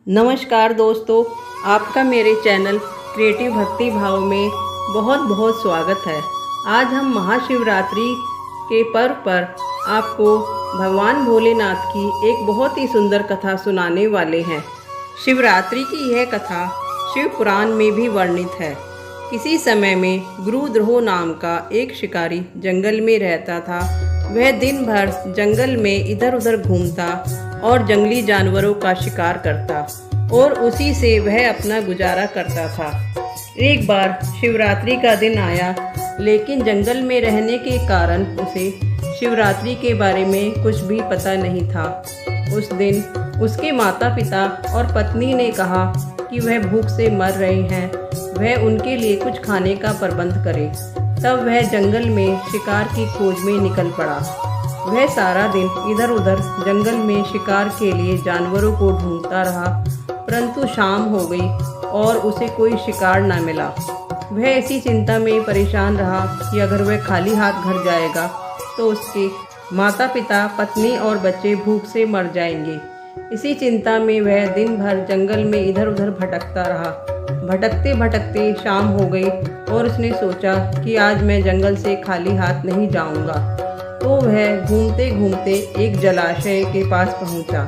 नमस्कार दोस्तों, आपका मेरे चैनल क्रिएटिव भक्ति भाव में बहुत बहुत स्वागत है। आज हम महाशिवरात्रि के पर्व पर आपको भगवान भोलेनाथ की एक बहुत ही सुंदर कथा सुनाने वाले हैं। शिवरात्रि की यह कथा शिव पुराण में भी वर्णित है। किसी समय में गुरुद्रोह नाम का एक शिकारी जंगल में रहता था। वह दिन भर जंगल में इधर उधर घूमता और जंगली जानवरों का शिकार करता और उसी से वह अपना गुजारा करता था। एक बार शिवरात्रि का दिन आया, लेकिन जंगल में रहने के कारण उसे शिवरात्रि के बारे में कुछ भी पता नहीं था। उस दिन उसके माता पिता और पत्नी ने कहा कि वह भूख से मर रहे हैं, वह उनके लिए कुछ खाने का प्रबंध करे। तब वह जंगल में शिकार की खोज में निकल पड़ा। वह सारा दिन इधर उधर जंगल में शिकार के लिए जानवरों को ढूंढता रहा, परंतु शाम हो गई और उसे कोई शिकार न मिला। वह ऐसी चिंता में परेशान रहा कि अगर वह खाली हाथ घर जाएगा तो उसके माता पिता, पत्नी और बच्चे भूख से मर जाएंगे। इसी चिंता में वह दिन भर जंगल में इधर उधर भटकता रहा। भटकते भटकते शाम हो गई और उसने सोचा कि आज मैं जंगल से खाली हाथ नहीं जाऊंगा। तो वह घूमते घूमते एक जलाशय के पास पहुंचा।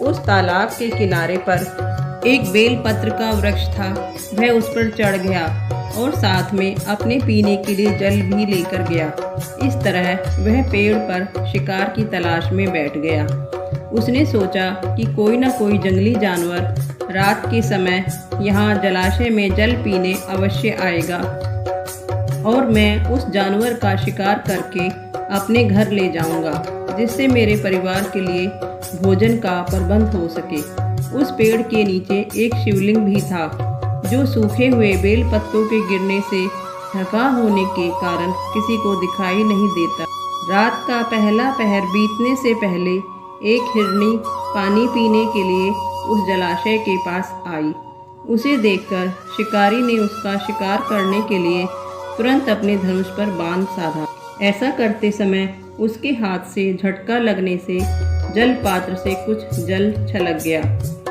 उस तालाब के किनारे पर एक बेलपत्र का वृक्ष था। वह उस पर चढ़ गया और साथ में अपने पीने के लिए जल भी लेकर गया। इस तरह वह पेड़ पर शिकार की तलाश में बैठ गया। उसने सोचा कि कोई न कोई जंगली जानवर रात के समय यहाँ जलाशय में जल पीने अवश्य आएगा और मैं उस जानवर का शिकार करके अपने घर ले जाऊंगा, जिससे मेरे परिवार के लिए भोजन का प्रबंध हो सके। उस पेड़ के नीचे एक शिवलिंग भी था, जो सूखे हुए बेल पत्तों के गिरने से ढका होने के कारण किसी को दिखाई नहीं देता। रात का पहला पहर बीतने से पहले एक हिरनी पानी पीने के लिए उस जलाशय के पास आई। उसे देखकर शिकारी ने उसका शिकार करने के लिए तुरंत अपने धनुष पर बाण साधा। ऐसा करते समय उसके हाथ से झटका लगने से जल पात्र से कुछ जल छलक गया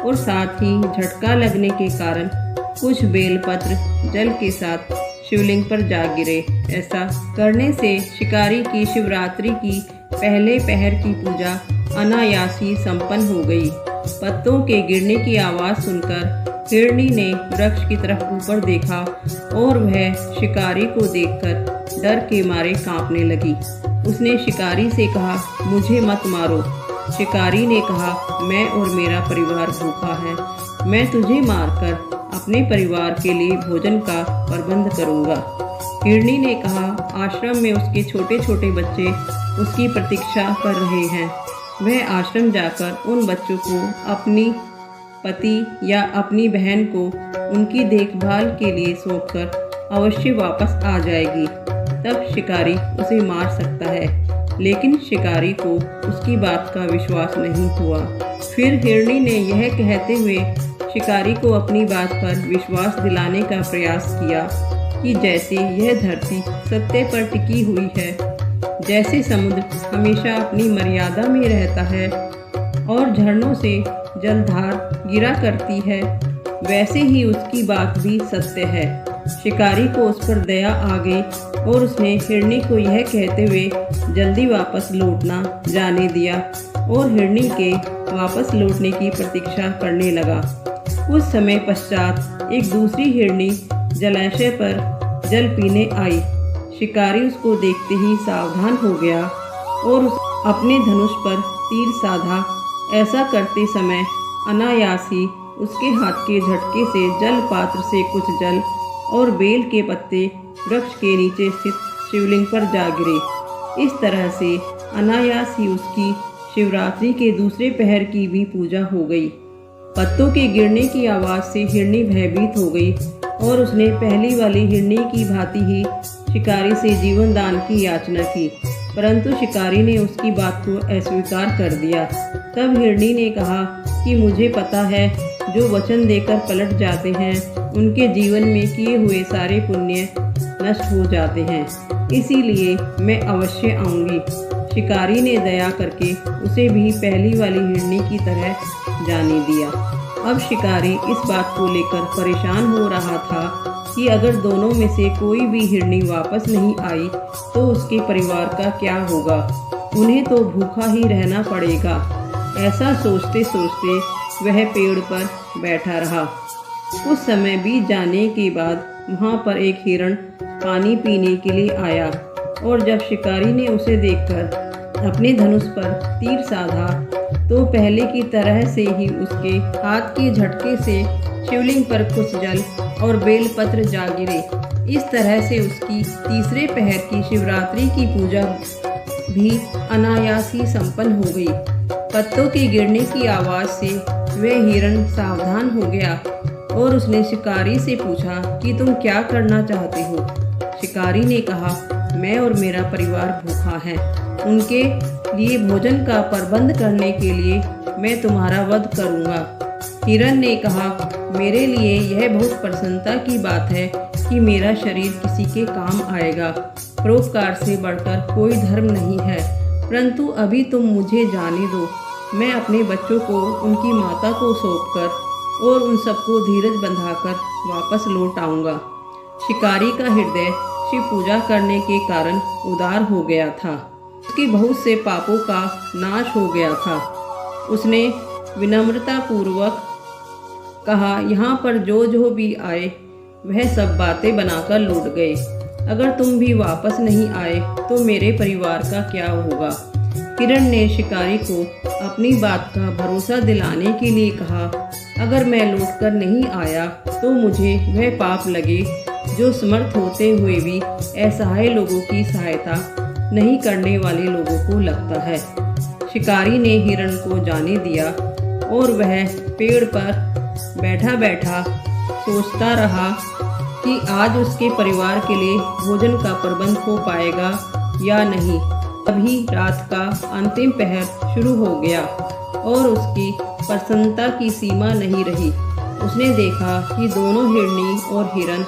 और साथ ही झटका लगने के कारण कुछ बेलपत्र जल के साथ शिवलिंग पर जा गिरे। ऐसा करने से शिकारी की शिवरात्रि की पहले पहर की पूजा अनायासी संपन्न हो गई। पत्तों के गिरने की आवाज़ सुनकर हिरनी ने वृक्ष की तरफ ऊपर देखा और वह शिकारी को देखकर डर के मारे कांपने लगी। उसने शिकारी से कहा, मुझे मत मारो। शिकारी ने कहा, मैं और मेरा परिवार भूखा है, मैं तुझे मारकर अपने परिवार के लिए भोजन का प्रबंध करूंगा। हिरनी ने कहा, आश्रम में उसके छोटे छोटे बच्चे उसकी प्रतीक्षा कर रहे हैं। वह आश्रम जाकर उन बच्चों को अपनी पति या अपनी बहन को उनकी देखभाल के लिए सौंपकर अवश्य वापस आ जाएगी। तब शिकारी उसे मार सकता है। लेकिन शिकारी को उसकी बात का विश्वास नहीं हुआ। फिर हिरनी ने यह कहते हुए शिकारी को अपनी बात पर विश्वास दिलाने का प्रयास किया कि जैसे यह धरती सत्य पर टिकी हुई है, जैसे समुद्र हमेशा अपनी मर्यादा में रहता है और झरनों से जलधार गिरा करती है, वैसे ही उसकी बात भी सत्य है। शिकारी को उस पर दया आ गई और उसने हिरनी को यह कहते हुए जल्दी वापस लौटना जाने दिया और हिरनी के वापस लौटने की प्रतीक्षा करने लगा। कुछ समय पश्चात एक दूसरी हिरनी जलाशय पर जल पीने आई। शिकारी उसको देखते ही सावधान हो गया और अपने धनुष पर तीर साधा। ऐसा करते समय अनायासी उसके हाथ के झटके से जल पात्र से कुछ जल और बेल के पत्ते वृक्ष के नीचे स्थित शिवलिंग पर जा गिरे। इस तरह से अनायास ही उसकी शिवरात्रि के दूसरे पहर की भी पूजा हो गई। पत्तों के गिरने की आवाज़ से हिरनी भयभीत हो गई और उसने पहली वाली हिरनी की भांति ही शिकारी से जीवन दान की याचना की, परंतु शिकारी ने उसकी बात को अस्वीकार कर दिया। तब हिरनी ने कहा कि मुझे पता है, जो वचन देकर पलट जाते हैं उनके जीवन में किए हुए सारे पुण्य नष्ट हो जाते हैं, इसीलिए मैं अवश्य आऊँगी। शिकारी ने दया करके उसे भी पहली वाली हिरनी की तरह जाने दिया। अब शिकारी इस बात को लेकर परेशान हो रहा था कि अगर दोनों में से कोई भी हिरनी वापस नहीं आई तो उसके परिवार का क्या होगा, उन्हें तो भूखा ही रहना पड़ेगा। ऐसा सोचते सोचते वह पेड़ पर बैठा रहा। कुछ समय बीत जाने के बाद वहाँ पर एक हिरण पानी पीने के लिए आया और जब शिकारी ने उसे देखकर अपने धनुष पर तीर साधा तो पहले की तरह से ही उसके हाथ के झटके से शिवलिंग पर कुछ जल और बेलपत्र जा गिरे। इस तरह से उसकी तीसरे पहर की शिवरात्रि की पूजा भी अनायास ही संपन्न हो गई। पत्तों के गिरने की आवाज़ से वह हिरण सावधान हो गया और उसने शिकारी से पूछा कि तुम क्या करना चाहते हो। शिकारी ने कहा, मैं और मेरा परिवार भूखा है, उनके लिए भोजन का प्रबंध करने के लिए मैं तुम्हारा वध करूंगा। हिरण ने कहा, मेरे लिए यह बहुत प्रसन्नता की बात है कि मेरा शरीर किसी के काम आएगा। परोपकार से बढ़कर कोई धर्म नहीं है, परंतु अभी तुम मुझे जाने दो। मैं अपने बच्चों को उनकी माता को सौंपकर और उन सबको धीरज बंधाकर वापस लौट आऊँगा। शिकारी का हृदय शिव पूजा करने के कारण उदार हो गया था। उसके बहुत से पापों का नाश हो गया था। उसने विनम्रता पूर्वक कहा, यहाँ पर जो भी आए वह सब बातें बनाकर लौट गए। अगर तुम भी वापस नहीं आए तो मेरे परिवार का क्या होगा। हिरण ने शिकारी को अपनी बात का भरोसा दिलाने के लिए कहा, अगर मैं लौटकर नहीं आया तो मुझे वह पाप लगे जो समर्थ होते हुए भी असहाय लोगों की सहायता नहीं करने वाले लोगों को लगता है। शिकारी ने हिरण को जाने दिया और वह पेड़ पर बैठा बैठा सोचता रहा कि आज उसके परिवार के लिए भोजन का प्रबंध हो पाएगा या नहीं। तभी रात का अंतिम पहर शुरू हो गया और उसकी प्रसन्नता की सीमा नहीं रही। उसने देखा कि दोनों हिरनी और हिरण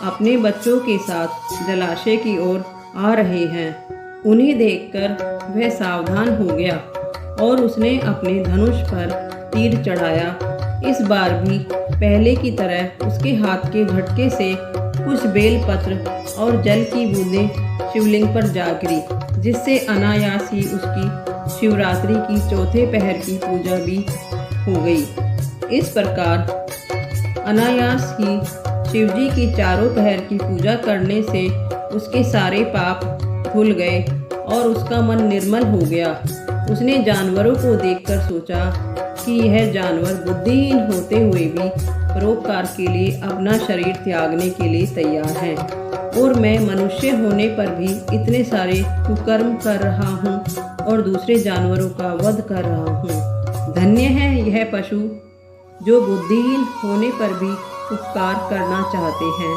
अपने बच्चों के साथ जलाशय की ओर आ रहे हैं। उन्हें देखकर वह सावधान हो गया और उसने अपने धनुष पर तीर चढ़ाया। इस बार भी पहले की तरह उसके हाथ के झटके से कुछ बेलपत्र और जल की बूंदें शिवलिंग पर जा गिरी, जिससे अनायास ही उसकी शिवरात्रि की चौथे पहर की पूजा भी हो गई। इस प्रकार अनायास ही शिवजी की चारों पहर की पूजा करने से उसके सारे पाप धुल गए और उसका मन निर्मल हो गया। उसने जानवरों को देखकर सोचा कि यह जानवर बुद्धिहीन होते हुए भी परोपकार के लिए अपना शरीर त्यागने के लिए तैयार हैं और मैं मनुष्य होने पर भी इतने सारे कुकर्म कर रहा हूँ और दूसरे जानवरों का वध कर रहा हूँ। धन्य है यह पशु जो बुद्धिहीन होने पर भी उपकार करना चाहते हैं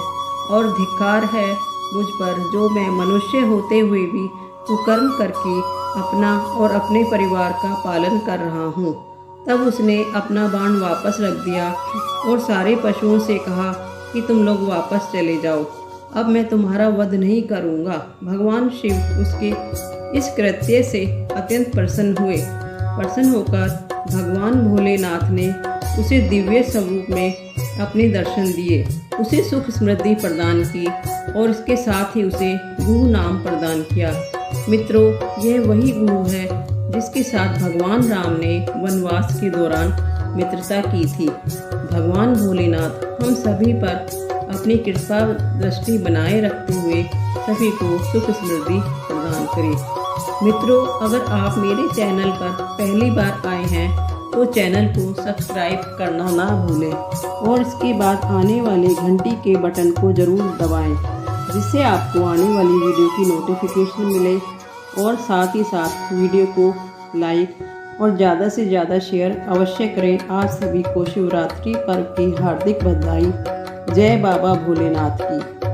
और धिक्कार है मुझ पर जो मैं मनुष्य होते हुए भी कुकर्म करके अपना और अपने परिवार का पालन कर रहा हूँ। तब उसने अपना बाण वापस रख दिया और सारे पशुओं से कहा कि तुम लोग वापस चले जाओ, अब मैं तुम्हारा वध नहीं करूँगा। भगवान शिव उसके इस कृत्य से अत्यंत प्रसन्न हुए। प्रसन्न होकर भगवान भोलेनाथ ने उसे दिव्य स्वरूप में अपने दर्शन दिए, उसे सुख समृद्धि प्रदान की और इसके साथ ही उसे गुरु नाम प्रदान किया। मित्रों, यह वही गुरु है जिसके साथ भगवान राम ने वनवास के दौरान मित्रता की थी। भगवान भोलेनाथ हम सभी पर अपनी कृपा दृष्टि बनाए रखते हुए सभी को सुख समृद्धि प्रदान करें। मित्रों, अगर आप मेरे चैनल पर पहली बार आए हैं तो चैनल को सब्सक्राइब करना ना भूलें और इसके बाद आने वाले घंटी के बटन को ज़रूर दबाएं, जिससे आपको आने वाली वीडियो की नोटिफिकेशन मिले और साथ ही साथ वीडियो को लाइक और ज़्यादा से ज़्यादा शेयर अवश्य करें। आप सभी को शिवरात्रि पर्व की हार्दिक बधाई। जय बाबा भोलेनाथ की।